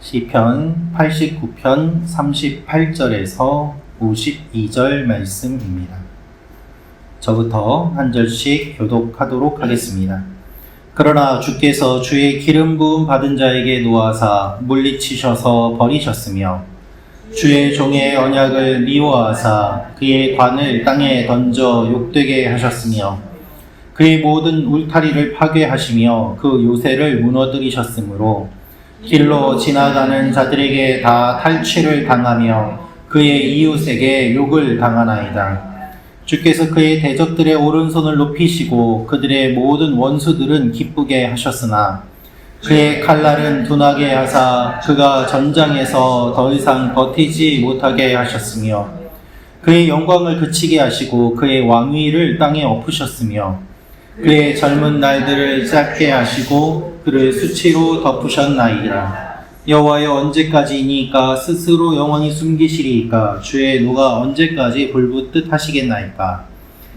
시편 89편 38절에서 52절 말씀입니다. 저부터 한 절씩 교독하도록 하겠습니다. 그러나 주께서 주의 기름 부음 받은 자에게 노하사 물리치셔서 버리셨으며 주의 종의 언약을 미워하사 그의 관을 땅에 던져 욕되게 하셨으며 그의 모든 울타리를 파괴하시며 그 요새를 무너뜨리셨으므로 길로 지나가는 자들에게 다 탈취를 당하며 그의 이웃에게 욕을 당하나이다. 주께서 그의 대적들의 오른손을 높이시고 그들의 모든 원수들은 기쁘게 하셨으나 그의 칼날은 둔하게 하사 그가 전장에서 더 이상 버티지 못하게 하셨으며 그의 영광을 그치게 하시고 그의 왕위를 땅에 엎으셨으며 그의 젊은 날들을 짧게 하시고 그를 수치로 덮으셨나이다. 여호와여 언제까지이니까 스스로 영원히 숨기시리이까 주의 노가 언제까지 불붙듯 하시겠나이까.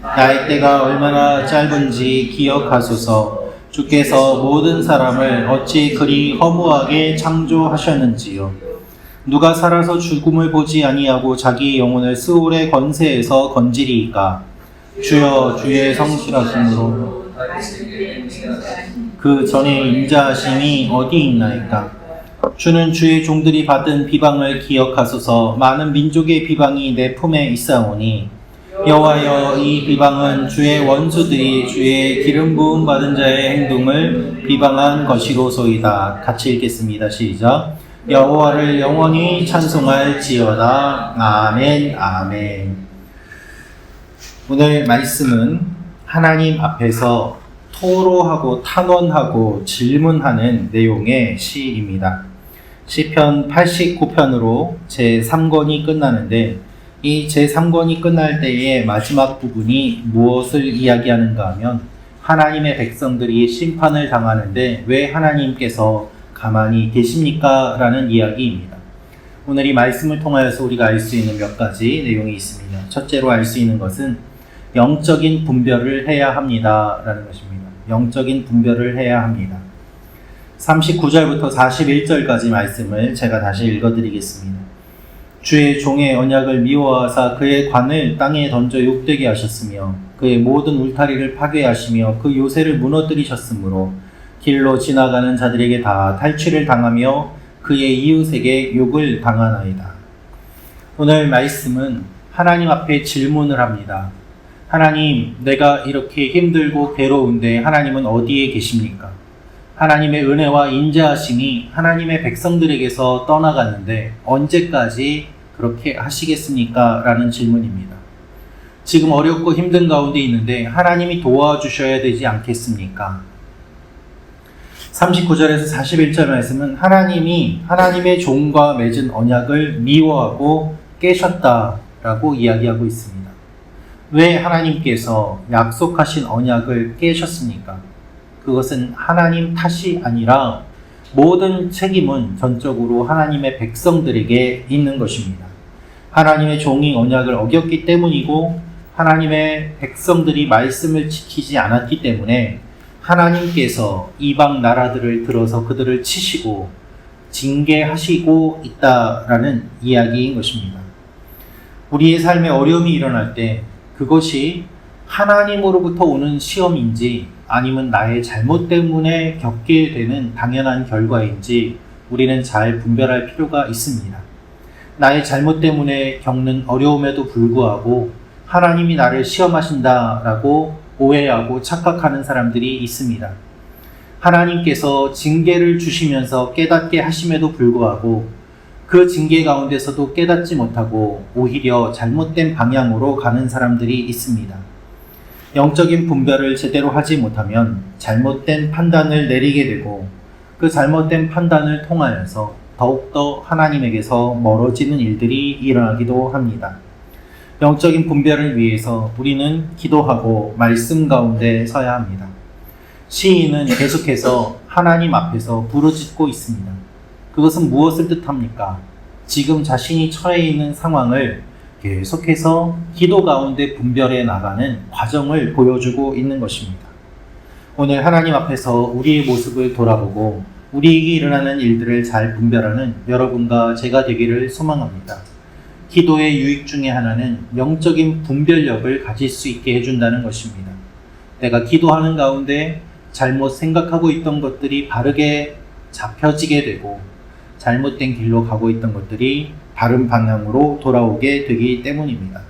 나의 때가 얼마나 짧은지 기억하소서. 주께서 모든 사람을 어찌 그리 허무하게 창조하셨는지요. 누가 살아서 죽음을 보지 아니하고 자기 영혼을 스올의 권세에서 건지리이까. 주여 주의 성실하심으로 그 전에 인자하심이 어디 있나이까. 주는 주의 종들이 받은 비방을 기억하소서. 많은 민족의 비방이 내 품에 있사오니 여호와여 이 비방은 주의 원수들이 주의 기름 부음 받은 자의 행동을 비방한 것이로소이다. 같이 읽겠습니다. 시작. 여호와를 영원히 찬송할지어다. 아멘 아멘. 오늘 말씀은 하나님 앞에서 토로하고 탄원하고 질문하는 내용의 시입니다. 시편 89편으로 제3권이 끝나는데 이 제3권이 끝날 때의 마지막 부분이 무엇을 이야기하는가 하면 하나님의 백성들이 심판을 당하는데 왜 하나님께서 가만히 계십니까? 라는 이야기입니다. 오늘 이 말씀을 통하여서 우리가 알 수 있는 몇 가지 내용이 있습니다. 첫째로 알 수 있는 것은 영적인 분별을 해야 합니다. 라는 것입니다. 영적인 분별을 해야 합니다. 39절부터 41절까지 말씀을 제가 다시 읽어드리겠습니다. 주의 종의 언약을 미워하사 그의 관을 땅에 던져 욕되게 하셨으며 그의 모든 울타리를 파괴하시며 그 요새를 무너뜨리셨으므로 길로 지나가는 자들에게 다 탈취를 당하며 그의 이웃에게 욕을 당하나이다. 오늘 말씀은 하나님 앞에 질문을 합니다. 하나님, 내가 이렇게 힘들고 괴로운데 하나님은 어디에 계십니까? 하나님의 은혜와 인자하심이 하나님의 백성들에게서 떠나갔는데 언제까지 그렇게 하시겠습니까? 라는 질문입니다. 지금 어렵고 힘든 가운데 있는데 하나님이 도와주셔야 되지 않겠습니까? 39절에서 41절 말씀은 하나님이 하나님의 종과 맺은 언약을 미워하고 깨셨다라고 이야기하고 있습니다. 왜 하나님께서 약속하신 언약을 깨셨습니까? 그것은 하나님 탓이 아니라 모든 책임은 전적으로 하나님의 백성들에게 있는 것입니다. 하나님의 종이 언약을 어겼기 때문이고 하나님의 백성들이 말씀을 지키지 않았기 때문에 하나님께서 이방 나라들을 들어서 그들을 치시고 징계하시고 있다라는 이야기인 것입니다. 우리의 삶에 어려움이 일어날 때 그것이 하나님으로부터 오는 시험인지 아니면 나의 잘못 때문에 겪게 되는 당연한 결과인지 우리는 잘 분별할 필요가 있습니다. 나의 잘못 때문에 겪는 어려움에도 불구하고 하나님이 나를 시험하신다라고 오해하고 착각하는 사람들이 있습니다. 하나님께서 징계를 주시면서 깨닫게 하심에도 불구하고 그 징계 가운데서도 깨닫지 못하고 오히려 잘못된 방향으로 가는 사람들이 있습니다. 영적인 분별을 제대로 하지 못하면 잘못된 판단을 내리게 되고 그 잘못된 판단을 통하여서 더욱더 하나님에게서 멀어지는 일들이 일어나기도 합니다. 영적인 분별을 위해서 우리는 기도하고 말씀 가운데 서야 합니다. 시인은 계속해서 하나님 앞에서 부르짖고 있습니다. 그것은 무엇을 뜻합니까? 지금 자신이 처해 있는 상황을 계속해서 기도 가운데 분별해 나가는 과정을 보여주고 있는 것입니다. 오늘 하나님 앞에서 우리의 모습을 돌아보고 우리에게 일어나는 일들을 잘 분별하는 여러분과 제가 되기를 소망합니다. 기도의 유익 중에 하나는 영적인 분별력을 가질 수 있게 해준다는 것입니다. 내가 기도하는 가운데 잘못 생각하고 있던 것들이 바르게 잡혀지게 되고 잘못된 길로 가고 있던 것들이 바른 방향으로 돌아오게 되기 때문입니다.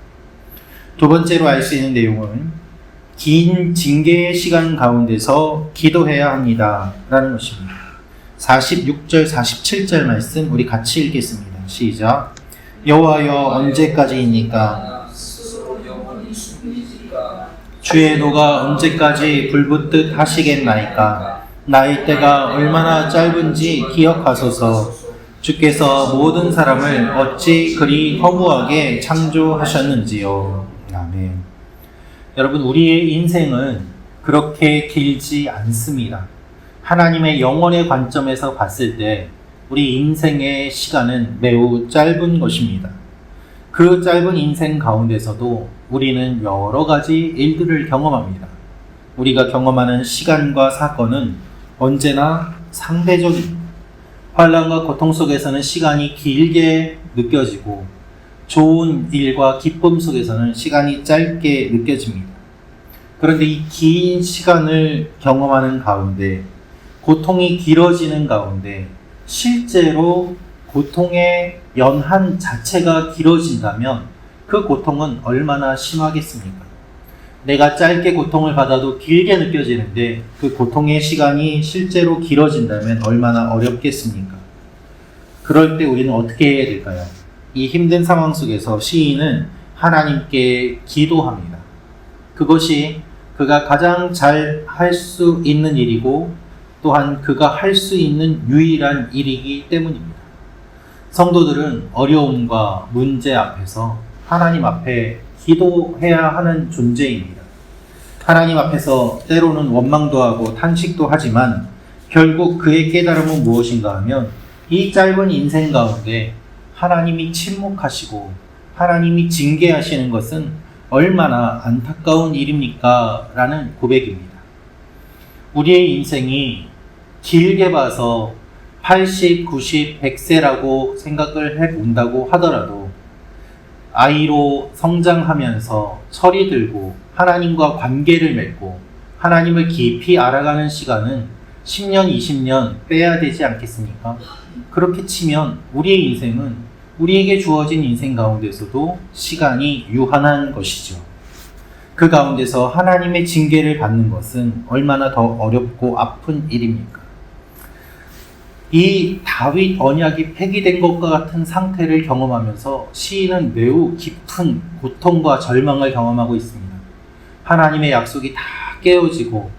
두 번째로 알 수 있는 내용은 긴 징계의 시간 가운데서 기도해야 합니다 라는 것입니다. 46절 47절 말씀 우리 같이 읽겠습니다. 시작. 여호와여 언제까지입니까? 주의 노가 언제까지 불붙듯 하시겠나이까? 나의 때가 얼마나 짧은지 기억하소서. 주께서 모든 사람을 어찌 그리 허무하게 창조하셨는지요. 아멘. 여러분, 우리의 인생은 그렇게 길지 않습니다. 하나님의 영원의 관점에서 봤을 때 우리 인생의 시간은 매우 짧은 것입니다. 그 짧은 인생 가운데서도 우리는 여러 가지 일들을 경험합니다. 우리가 경험하는 시간과 사건은 언제나 상대적입니다. 환난과 고통 속에서는 시간이 길게 느껴지고 좋은 일과 기쁨 속에서는 시간이 짧게 느껴집니다. 그런데 이 긴 시간을 경험하는 가운데 고통이 길어지는 가운데 실제로 고통의 연한 자체가 길어진다면 그 고통은 얼마나 심하겠습니까? 내가 짧게 고통을 받아도 길게 느껴지는데 그 고통의 시간이 실제로 길어진다면 얼마나 어렵겠습니까? 그럴 때 우리는 어떻게 해야 될까요? 이 힘든 상황 속에서 시인은 하나님께 기도합니다. 그것이 그가 가장 잘 할 수 있는 일이고 또한 그가 할 수 있는 유일한 일이기 때문입니다. 성도들은 어려움과 문제 앞에서 하나님 앞에 기도해야 하는 존재입니다. 하나님 앞에서 때로는 원망도 하고 탄식도 하지만 결국 그의 깨달음은 무엇인가 하면 이 짧은 인생 가운데 하나님이 침묵하시고 하나님이 징계하시는 것은 얼마나 안타까운 일입니까? 라는 고백입니다. 우리의 인생이 길게 봐서 80, 90, 100세라고 생각을 해본다고 하더라도 아이로 성장하면서 철이 들고 하나님과 관계를 맺고 하나님을 깊이 알아가는 시간은 10년, 20년 빼야 되지 않겠습니까? 그렇게 치면 우리의 인생은 우리에게 주어진 인생 가운데서도 시간이 유한한 것이죠. 그 가운데서 하나님의 징계를 받는 것은 얼마나 더 어렵고 아픈 일입니까? 이 다윗 언약이 폐기된 것과 같은 상태를 경험하면서 시인은 매우 깊은 고통과 절망을 경험하고 있습니다. 하나님의 약속이 다 깨어지고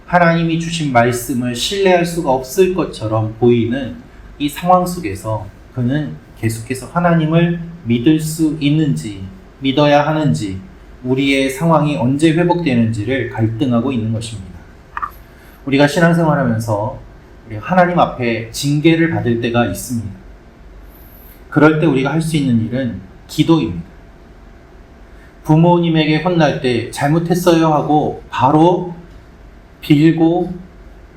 하나님이 주신 말씀을 신뢰할 수가 없을 것처럼 보이는 이 상황 속에서 그는 계속해서 하나님을 믿을 수 있는지, 믿어야 하는지, 우리의 상황이 언제 회복되는지를 갈등하고 있는 것입니다. 우리가 신앙생활하면서 하나님 앞에 징계를 받을 때가 있습니다. 그럴 때 우리가 할 수 있는 일은 기도입니다. 부모님에게 혼날 때 잘못했어요 하고 바로 빌고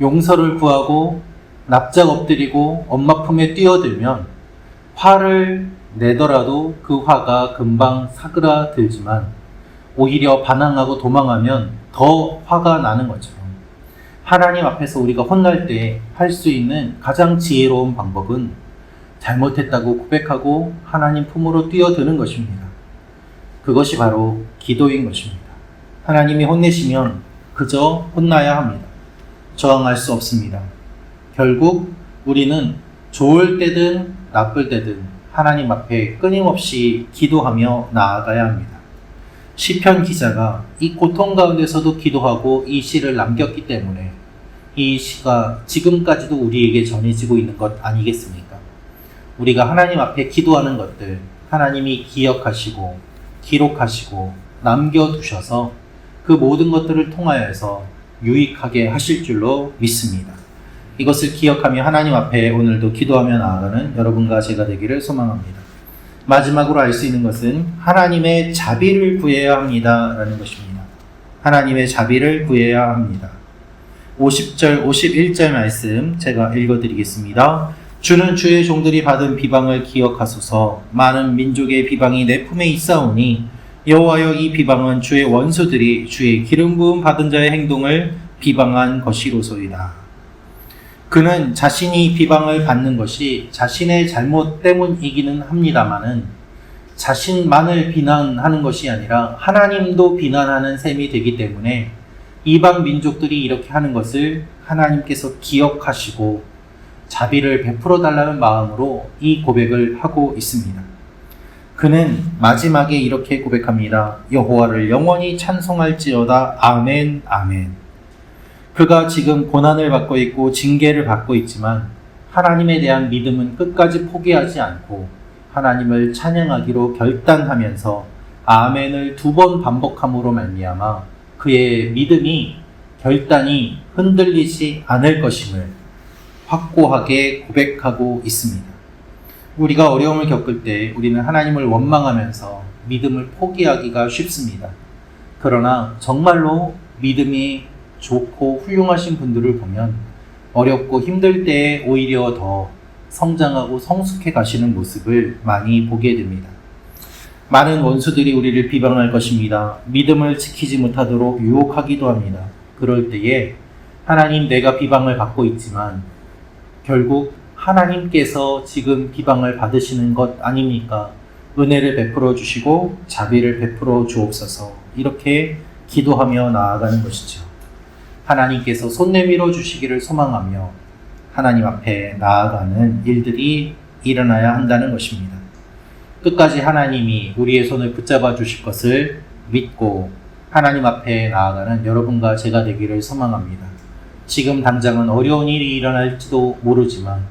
용서를 구하고 납작 엎드리고 엄마 품에 뛰어들면 화를 내더라도 그 화가 금방 사그라들지만 오히려 반항하고 도망하면 더 화가 나는 것처럼 하나님 앞에서 우리가 혼날 때 할 수 있는 가장 지혜로운 방법은 잘못했다고 고백하고 하나님 품으로 뛰어드는 것입니다. 그것이 바로 기도인 것입니다. 하나님이 혼내시면 그저 혼나야 합니다. 저항할 수 없습니다. 결국 우리는 좋을 때든 나쁠 때든 하나님 앞에 끊임없이 기도하며 나아가야 합니다. 시편 기자가 이 고통 가운데서도 기도하고 이 시를 남겼기 때문에 이 시가 지금까지도 우리에게 전해지고 있는 것 아니겠습니까? 우리가 하나님 앞에 기도하는 것들 하나님이 기억하시고 기록하시고 남겨두셔서 그 모든 것들을 통하여서 유익하게 하실 줄로 믿습니다. 이것을 기억하며 하나님 앞에 오늘도 기도하며 나아가는 여러분과 제가 되기를 소망합니다. 마지막으로 알 수 있는 것은 하나님의 자비를 구해야 합니다 라는 것입니다. 하나님의 자비를 구해야 합니다. 50절, 51절 말씀 제가 읽어드리겠습니다. 주는 주의 종들이 받은 비방을 기억하소서. 많은 민족의 비방이 내 품에 있사오니 여호와여 이 비방은 주의 원수들이 주의 기름 부음 받은 자의 행동을 비방한 것이로소이다. 그는 자신이 비방을 받는 것이 자신의 잘못 때문이기는 합니다마는 자신만을 비난하는 것이 아니라 하나님도 비난하는 셈이 되기 때문에 이방 민족들이 이렇게 하는 것을 하나님께서 기억하시고 자비를 베풀어 달라는 마음으로 이 고백을 하고 있습니다. 그는 마지막에 이렇게 고백합니다. 여호와를 영원히 찬송할지어다. 아멘, 아멘. 그가 지금 고난을 받고 있고 징계를 받고 있지만 하나님에 대한 믿음은 끝까지 포기하지 않고 하나님을 찬양하기로 결단하면서 아멘을 2번 반복함으로 말미암아 그의 믿음이 결단이 흔들리지 않을 것임을 확고하게 고백하고 있습니다. 우리가 어려움을 겪을 때 우리는 하나님을 원망하면서 믿음을 포기하기가 쉽습니다. 그러나 정말로 믿음이 좋고 훌륭하신 분들을 보면 어렵고 힘들 때에 오히려 더 성장하고 성숙해 가시는 모습을 많이 보게 됩니다. 많은 원수들이 우리를 비방할 것입니다. 믿음을 지키지 못하도록 유혹하기도 합니다. 그럴 때에 하나님 내가 비방을 받고 있지만 결국 하나님께서 지금 비방을 받으시는 것 아닙니까? 은혜를 베풀어 주시고 자비를 베풀어 주옵소서. 이렇게 기도하며 나아가는 것이죠. 하나님께서 손 내밀어 주시기를 소망하며 하나님 앞에 나아가는 일들이 일어나야 한다는 것입니다. 끝까지 하나님이 우리의 손을 붙잡아 주실 것을 믿고 하나님 앞에 나아가는 여러분과 제가 되기를 소망합니다. 지금 당장은 어려운 일이 일어날지도 모르지만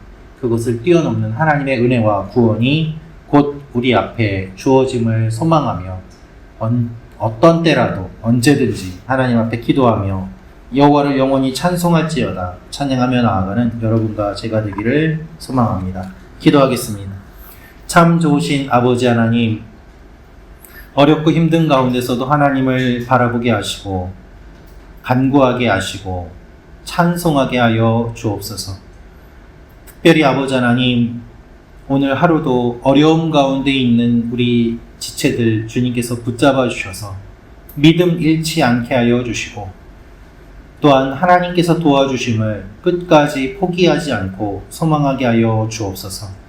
그것을 뛰어넘는 하나님의 은혜와 구원이 곧 우리 앞에 주어짐을 소망하며 어떤 때라도 언제든지 하나님 앞에 기도하며 여호와를 영원히 찬송할지어다 찬양하며 나아가는 여러분과 제가 되기를 소망합니다. 기도하겠습니다. 참 좋으신 아버지 하나님, 어렵고 힘든 가운데서도 하나님을 바라보게 하시고 간구하게 하시고 찬송하게 하여 주옵소서. 특별히 아버지 하나님, 오늘 하루도 어려움 가운데 있는 우리 지체들 주님께서 붙잡아 주셔서 믿음 잃지 않게 하여 주시고 또한 하나님께서 도와주심을 끝까지 포기하지 않고 소망하게 하여 주옵소서.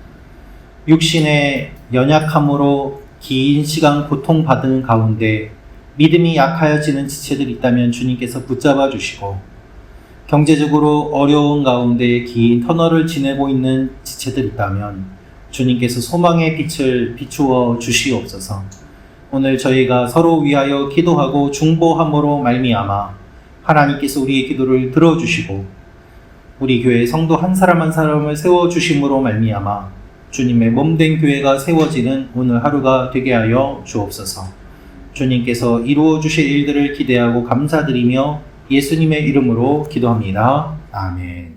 육신의 연약함으로 긴 시간 고통받은 가운데 믿음이 약하여지는 지체들이 있다면 주님께서 붙잡아 주시고 경제적으로 어려운 가운데 긴 터널을 지내고 있는 지체들이 있다면 주님께서 소망의 빛을 비추어 주시옵소서. 오늘 저희가 서로 위하여 기도하고 중보함으로 말미암아 하나님께서 우리의 기도를 들어주시고 우리 교회 성도 한 사람 한 사람을 세워주심으로 말미암아 주님의 몸된 교회가 세워지는 오늘 하루가 되게 하여 주옵소서. 주님께서 이루어 주실 일들을 기대하고 감사드리며 예수님의 이름으로 기도합니다. 아멘.